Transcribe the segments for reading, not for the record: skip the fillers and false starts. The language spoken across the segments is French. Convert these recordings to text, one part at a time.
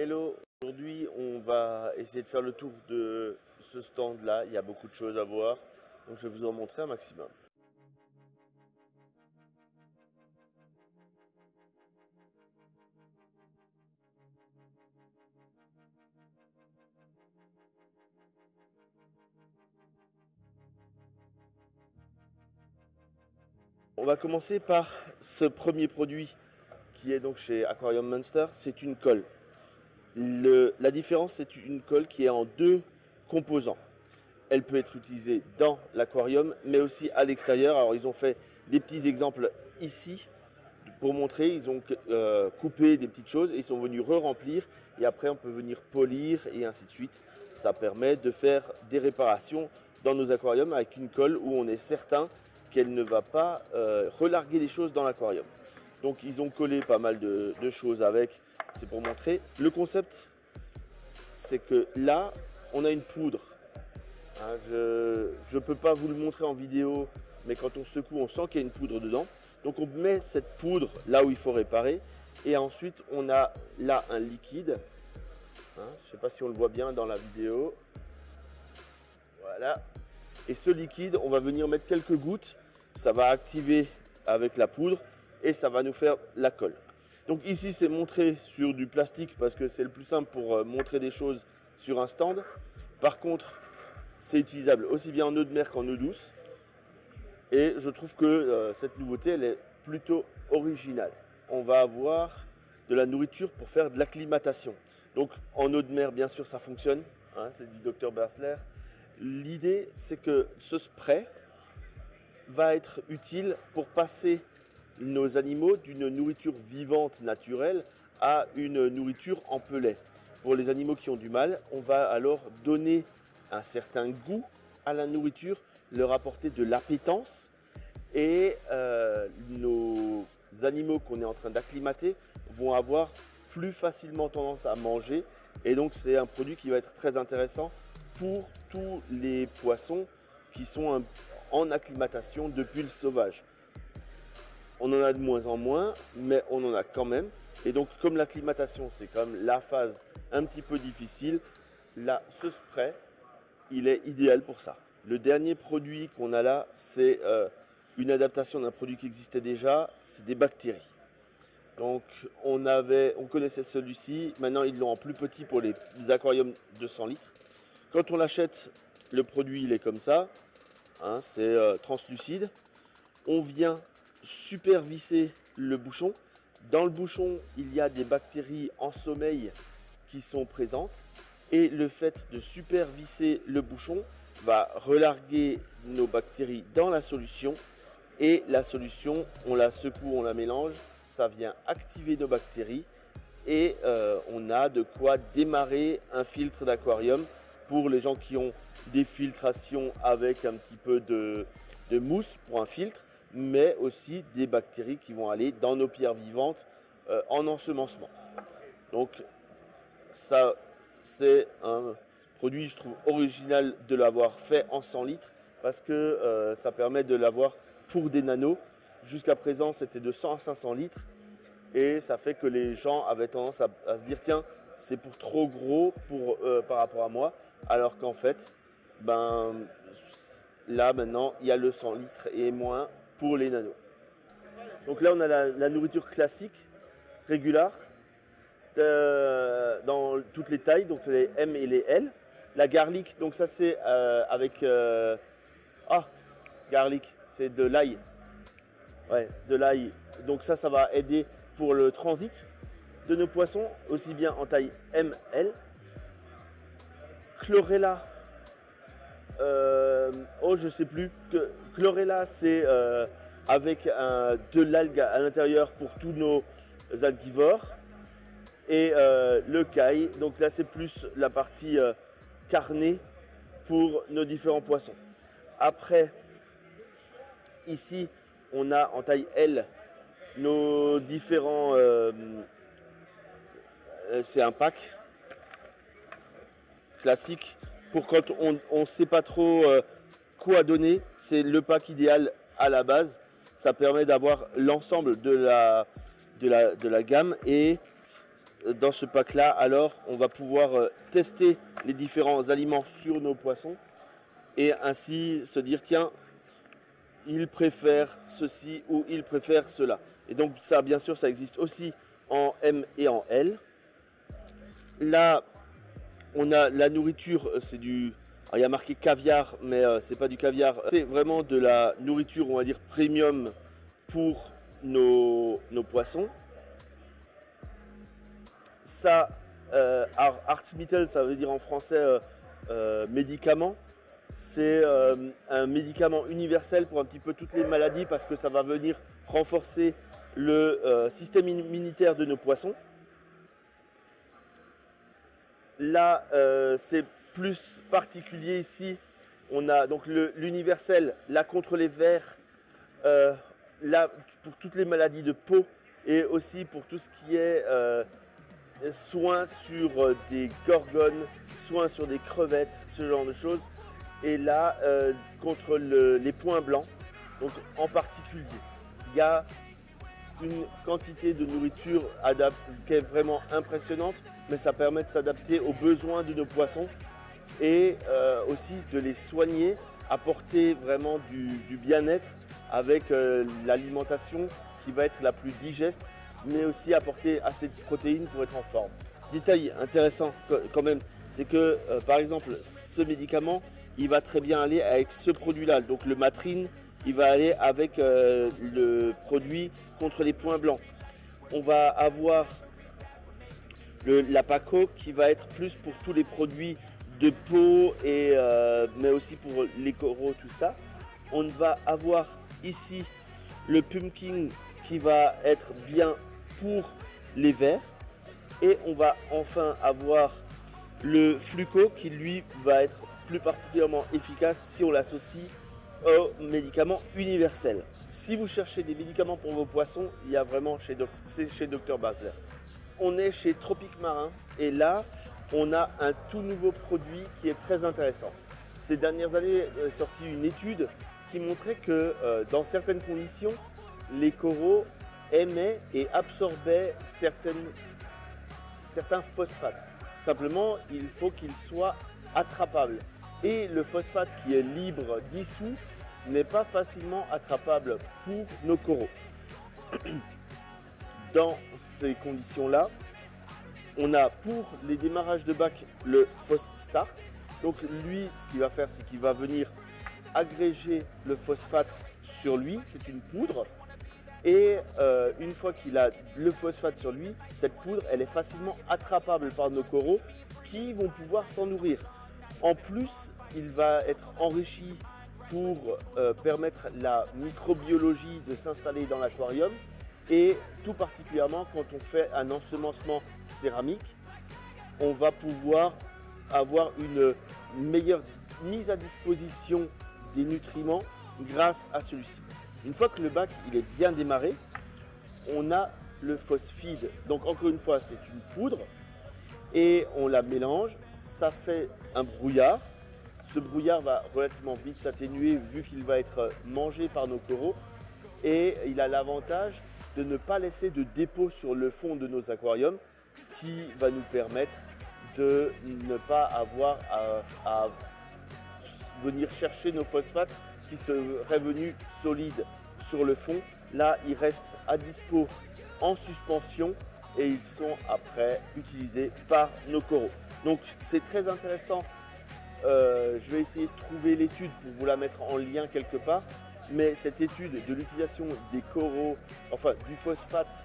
Hello, aujourd'hui on va essayer de faire le tour de ce stand là, il y a beaucoup de choses à voir, donc je vais vous en montrer un maximum. On va commencer par ce premier produit qui est donc chez Aquarium Monster, c'est une colle. La différence, c'est une colle qui est en deux composants. Elle peut être utilisée dans l'aquarium, mais aussi à l'extérieur. Alors, ils ont fait des petits exemples ici pour montrer. Ils ont coupé des petites choses et ils sont venus re-remplir. Et après, on peut venir polir et ainsi de suite. Ça permet de faire des réparations dans nos aquariums avec une colle où on est certain qu'elle ne va pas relarguer des choses dans l'aquarium. Donc, ils ont collé pas mal de choses avec. C'est pour montrer. Le concept, c'est que là, on a une poudre. Hein, je ne peux pas vous le montrer en vidéo, mais quand on secoue, on sent qu'il y a une poudre dedans. Donc on met cette poudre là où il faut réparer. Et ensuite, on a là un liquide. Hein, je ne sais pas si on le voit bien dans la vidéo. Voilà. Et ce liquide, on va venir mettre quelques gouttes. Ça va activer avec la poudre et ça va nous faire la colle. Donc ici, c'est montré sur du plastique parce que c'est le plus simple pour montrer des choses sur un stand. Par contre, c'est utilisable aussi bien en eau de mer qu'en eau douce. Et je trouve que cette nouveauté, elle est plutôt originale. On va avoir de la nourriture pour faire de l'acclimatation. Donc en eau de mer, bien sûr, ça fonctionne. Hein, c'est du Dr Basler. L'idée, c'est que ce spray va être utile pour passer nos animaux d'une nourriture vivante naturelle à une nourriture en pellet. Pour les animaux qui ont du mal, on va alors donner un certain goût à la nourriture, leur apporter de l'appétence et nos animaux qu'on est en train d'acclimater vont avoir plus facilement tendance à manger et donc c'est un produit qui va être très intéressant pour tous les poissons qui sont en acclimatation depuis le sauvage. On en a de moins en moins, mais on en a quand même. Et donc, comme l'acclimatation, c'est quand même la phase un petit peu difficile, là, ce spray, il est idéal pour ça. Le dernier produit qu'on a là, c'est une adaptation d'un produit qui existait déjà, c'est des bactéries. Donc, on connaissait celui-ci, maintenant ils l'ont en plus petit pour les aquariums de 100 litres. Quand on l'achète, le produit, il est comme ça, hein, c'est translucide. On vient superviser le bouchon. Dans le bouchon, il y a des bactéries en sommeil qui sont présentes et le fait de superviser le bouchon va relarguer nos bactéries dans la solution et la solution, on la secoue, on la mélange, ça vient activer nos bactéries et on a de quoi démarrer un filtre d'aquarium pour les gens qui ont des filtrations avec un petit peu de mousse pour un filtre, mais aussi des bactéries qui vont aller dans nos pierres vivantes en ensemencement. Donc ça, c'est un produit, je trouve, original de l'avoir fait en 100 litres parce que ça permet de l'avoir pour des nanos. Jusqu'à présent, c'était de 100 à 500 litres et ça fait que les gens avaient tendance à se dire tiens, c'est pour trop gros par rapport à moi, alors qu'en fait, là maintenant, il y a le 100 litres et moins pour les nanos. Donc là, on a la nourriture classique, régulière, dans toutes les tailles, donc les M et les L. La garlic, donc ça c'est avec... garlic, c'est de l'ail. Ouais, de l'ail. Donc ça va aider pour le transit de nos poissons, aussi bien en taille M, L. Chlorella, je sais plus. Chlorella, c'est avec de l'algue à l'intérieur pour tous nos algivores. Et le caille, donc là c'est plus la partie carnée pour nos différents poissons. Après, ici, on a en taille L nos différents... c'est un pack classique pour quand on ne sait pas trop quoi donner. C'est le pack idéal à la base. Ça permet d'avoir l'ensemble de la gamme et dans ce pack-là, alors on va pouvoir tester les différents aliments sur nos poissons et ainsi se dire tiens, il préfère ceci ou il préfère cela. Et donc ça, bien sûr, ça existe aussi en M et en L. Là, on a la nourriture, c'est du... Alors, il y a marqué caviar, mais c'est pas du caviar. C'est vraiment de la nourriture, on va dire, premium pour nos poissons. Ça, Artsmittel, ça veut dire en français médicament. C'est un médicament universel pour un petit peu toutes les maladies parce que ça va venir renforcer le système immunitaire de nos poissons. Là, c'est plus particulier ici. On a donc l'universel, là contre les vers, là pour toutes les maladies de peau et aussi pour tout ce qui est soins sur des gorgones, soins sur des crevettes, ce genre de choses. Et là, contre les points blancs, donc en particulier, il y a une quantité de nourriture qui est vraiment impressionnante, mais ça permet de s'adapter aux besoins de nos poissons et aussi de les soigner, apporter vraiment du bien-être avec l'alimentation qui va être la plus digeste, mais aussi apporter assez de protéines pour être en forme. Détail intéressant quand même, c'est que par exemple, ce médicament, il va très bien aller avec ce produit-là. Donc le Matrine, il va aller avec le produit contre les points blancs. On va avoir la Paco qui va être plus pour tous les produits de peau, et, mais aussi pour les coraux, tout ça. On va avoir ici le Pumpkin qui va être bien pour les vers. Et on va enfin avoir le Fluco qui lui va être plus particulièrement efficace si on l'associe aux médicaments universels. Si vous cherchez des médicaments pour vos poissons, il y a vraiment c'est chez Dr Basler. On est chez Tropique Marin et là, on a un tout nouveau produit qui est très intéressant. Ces dernières années est sortie une étude qui montrait que dans certaines conditions, les coraux aimaient et absorbaient certains phosphates. Simplement, il faut qu'ils soient attrapables. Et le phosphate qui est libre, dissous, n'est pas facilement attrapable pour nos coraux. Dans ces conditions-là, on a pour les démarrages de bac le PhosStart. Donc lui, ce qu'il va faire, c'est qu'il va venir agréger le phosphate sur lui. C'est une poudre. Et une fois qu'il a le phosphate sur lui, cette poudre, elle est facilement attrapable par nos coraux qui vont pouvoir s'en nourrir. En plus, il va être enrichi pour permettre la microbiologie de s'installer dans l'aquarium et tout particulièrement quand on fait un ensemencement céramique, on va pouvoir avoir une meilleure mise à disposition des nutriments grâce à celui-ci. Une fois que le bac il est bien démarré, on a le phosphide. Donc encore une fois, c'est une poudre et on la mélange. Ça fait un brouillard. Ce brouillard va relativement vite s'atténuer vu qu'il va être mangé par nos coraux. Et il a l'avantage de ne pas laisser de dépôt sur le fond de nos aquariums, ce qui va nous permettre de ne pas avoir à venir chercher nos phosphates qui seraient venus solides sur le fond. Là, ils restent à dispo en suspension et ils sont après utilisés par nos coraux. Donc c'est très intéressant. Je vais essayer de trouver l'étude pour vous la mettre en lien quelque part. Mais cette étude de l'utilisation des coraux, enfin du phosphate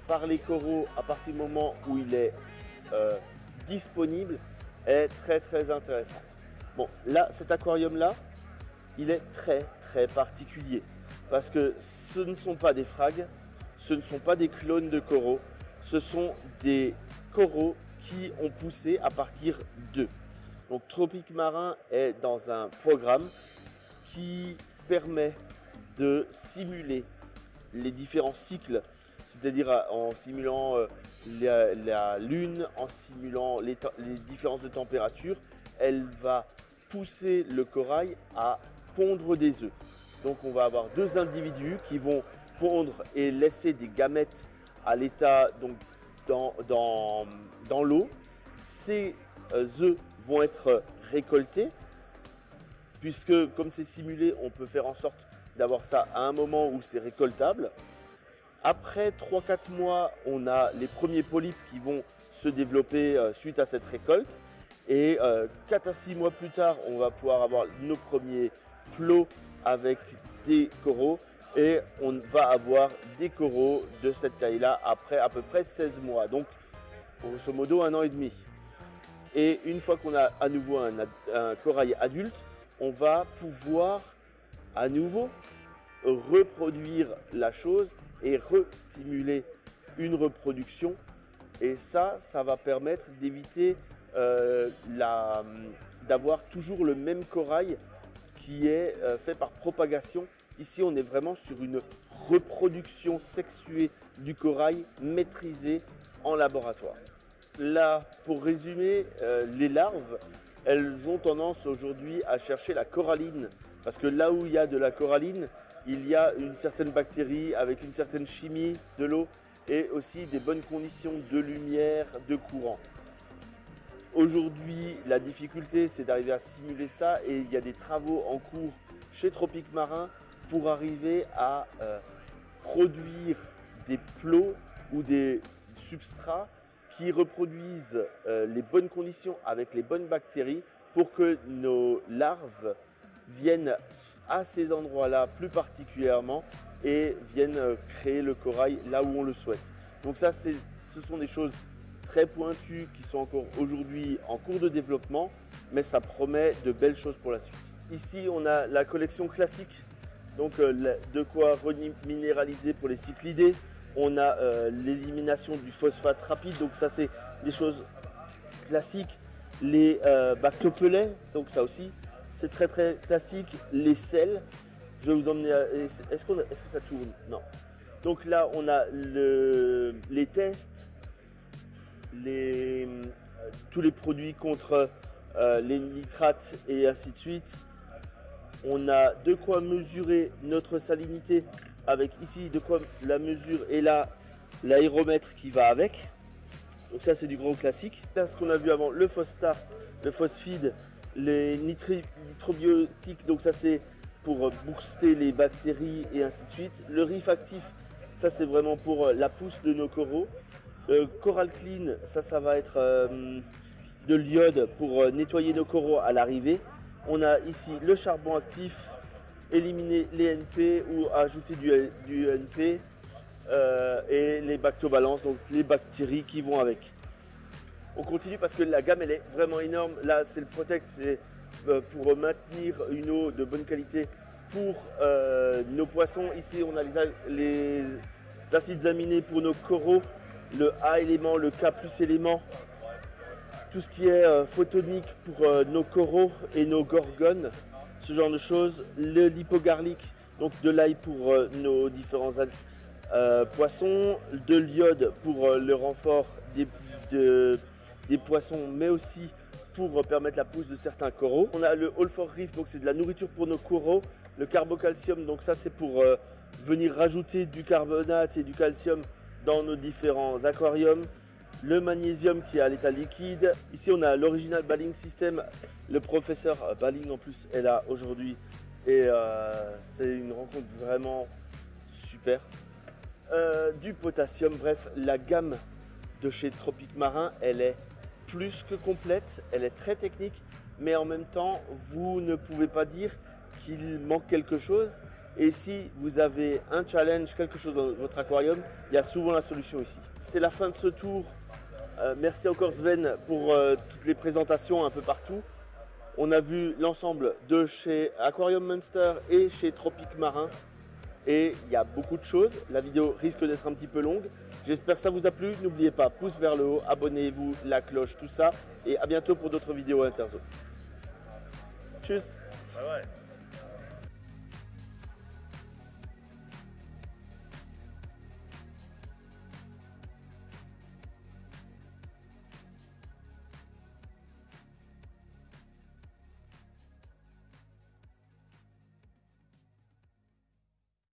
par les coraux à partir du moment où il est disponible est très intéressant. Bon, là, cet aquarium-là, il est très particulier parce que ce ne sont pas des frags, ce ne sont pas des clones de coraux, ce sont des coraux qui ont poussé à partir d'eux. Donc Tropique Marin est dans un programme qui permet de simuler les différents cycles, c'est-à-dire en simulant la Lune, en simulant les différences de température, elle va pousser le corail à pondre des œufs. Donc on va avoir deux individus qui vont pondre et laisser des gamètes à l'état dans l'eau. Ces œufs vont être récoltés, puisque comme c'est simulé, on peut faire en sorte d'avoir ça à un moment où c'est récoltable. Après 3-4 mois, on a les premiers polypes qui vont se développer suite à cette récolte. Et 4 à 6 mois plus tard, on va pouvoir avoir nos premiers plots avec des coraux. Et on va avoir des coraux de cette taille-là après à peu près 16 mois. Donc, grosso modo, 1 an et demi. Et une fois qu'on a à nouveau un corail adulte, on va pouvoir à nouveau reproduire la chose et restimuler une reproduction. Et ça va permettre d'éviter d'avoir toujours le même corail qui est fait par propagation. Ici, on est vraiment sur une reproduction sexuée du corail maîtrisée en laboratoire. Là, pour résumer, les larves, elles ont tendance aujourd'hui à chercher la coralline. Parce que là où il y a de la coralline, il y a une certaine bactérie avec une certaine chimie de l'eau et aussi des bonnes conditions de lumière, de courant. Aujourd'hui, la difficulté, c'est d'arriver à simuler ça et il y a des travaux en cours chez Tropiques Marins pour arriver à produire des plots ou des substrats qui reproduisent les bonnes conditions avec les bonnes bactéries pour que nos larves viennent à ces endroits-là plus particulièrement et viennent créer le corail là où on le souhaite. Donc ça, ce sont des choses très pointues qui sont encore aujourd'hui en cours de développement, mais ça promet de belles choses pour la suite. Ici, on a la collection classique, donc de quoi reminéraliser pour les cyclidés. On a l'élimination du phosphate rapide, donc ça c'est des choses classiques. Les bactopelets, donc ça aussi c'est très très classique. Les sels, je vais vous emmener à... Est-ce que ça tourne? Non. Donc là on a les tests, tous les produits contre les nitrates et ainsi de suite. On a de quoi mesurer notre salinité avec ici de quoi la mesure et là l'aéromètre qui va avec. Donc ça c'est du gros classique. Là ce qu'on a vu avant, le Phostar, le Phosphide, les nitrobiotiques, donc ça c'est pour booster les bactéries et ainsi de suite. Le Reef Actif, ça c'est vraiment pour la pousse de nos coraux. Coral Clean, ça va être de l'iode pour nettoyer nos coraux à l'arrivée. On a ici le charbon actif, éliminer les NP ou ajouter du NP et les bactobalances, donc les bactéries qui vont avec. On continue parce que la gamme elle est vraiment énorme. Là c'est le Protect, c'est pour maintenir une eau de bonne qualité pour nos poissons. Ici on a les acides aminés pour nos coraux, le A élément, le K plus élément. Tout ce qui est photonique pour nos coraux et nos gorgones, ce genre de choses. Le lipogarlique, donc de l'ail pour nos différents poissons. De l'iode pour le renfort des poissons, mais aussi pour permettre la pousse de certains coraux. On a le All for Reef, donc c'est de la nourriture pour nos coraux. Le carbocalcium, donc ça c'est pour venir rajouter du carbonate et du calcium dans nos différents aquariums. Le magnésium qui est à l'état liquide. Ici on a l'original Baling System. Le professeur Baling en plus est là aujourd'hui et c'est une rencontre vraiment super. Du potassium, bref, la gamme de chez Tropiques Marins, elle est plus que complète, elle est très technique, mais en même temps vous ne pouvez pas dire qu'il manque quelque chose. Et si vous avez un challenge, quelque chose dans votre aquarium, il y a souvent la solution ici. C'est la fin de ce tour. Merci encore Sven pour toutes les présentations un peu partout. On a vu l'ensemble de chez Aquarium Monster et chez Tropiques Marins. Et il y a beaucoup de choses. La vidéo risque d'être un petit peu longue. J'espère que ça vous a plu. N'oubliez pas, pouce vers le haut, abonnez-vous, la cloche, tout ça. Et à bientôt pour d'autres vidéos Interzone. Tchuss. Bye bye.